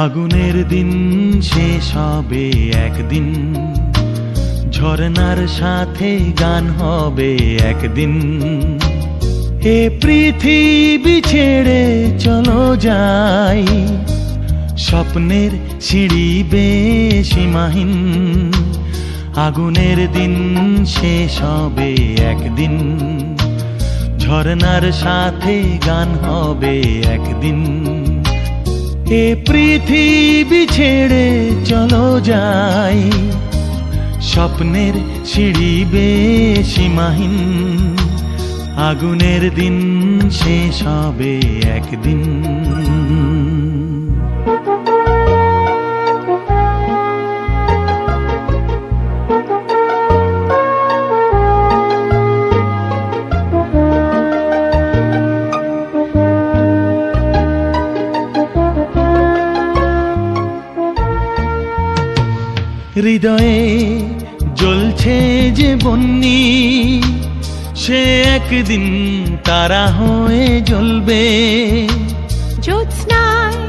আগুনের দিন শেষ হবে একদিন, ঝরনার সাথে গান হবে একদিন। এ পৃথিবী ছেড়ে চলো যাই, স্বপ্নের সিঁড়ি বেয়ে সীমাহীন। আগুনের দিন শেষ হবে একদিন, ঝরনার সাথে গান হবে একদিন। এ পৃথিবী ছেড়ে চলো যাই, স্বপ্নের সিঁড়ি বেয়ে সীমাহীন। আগুনের দিন শেষ হবে একদিন। হৃদয়ে জ্বলছে যে বন্যি, সে একদিন তারা হয়ে জ্বলবে। জ্যোৎস্নায়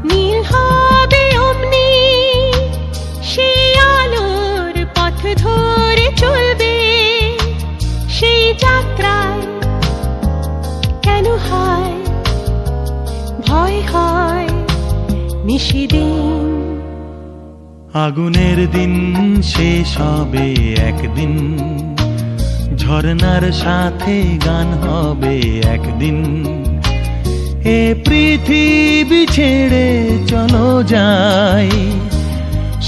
নীল হবে অমনি, সে আলোর পথ ধরে চলবে। সেই যাত্রায় কেন হয় ভয় হয় নিশিদিন। আগুনের দিন শেষ হবে একদিন, ঝরনার সাথে গান হবে একদিন। এ পৃথিবী ছেড়ে চলো যাই,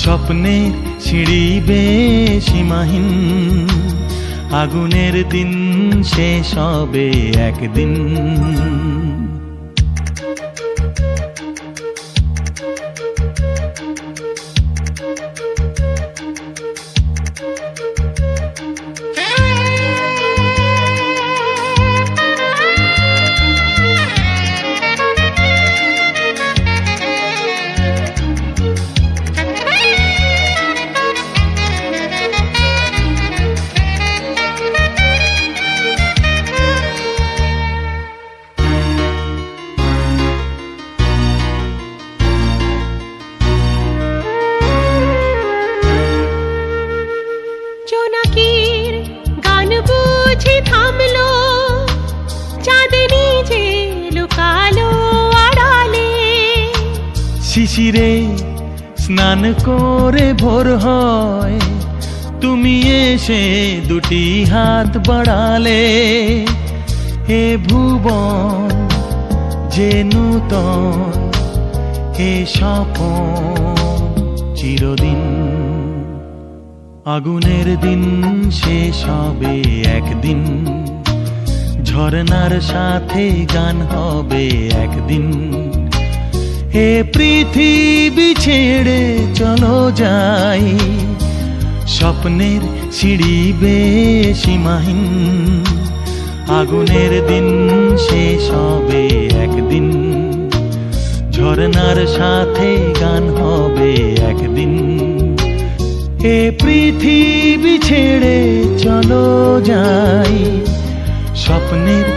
স্বপ্নের সিঁড়ি বেয়ে সীমাহীন। আগুনের দিন শেষ হবে একদিন। জোনাকির গান বুঝি থামলো, চাঁদনি যে লুকালো আড়ালে। শিশিরে স্নান করে ভোর হয়, তুমি এসে দুটি হাত বাড়ালে। হে ভুবন যে নূতন, হে স্বপন চিরদিন। আগুনের দিন শেষ হবে একদিন, ঝরনার সাথে গান হবে একদিন। এ পৃথিবী ছেড়ে চলো যাই, স্বপ্নের সিঁড়ি বেয়ে সীমাহীন। আগুনের দিন শেষ হবে একদিন, ঝরনার সাথে গান হবে একদিন। এ পৃথিবী ছেড়ে চলো যাই, স্বপ্নের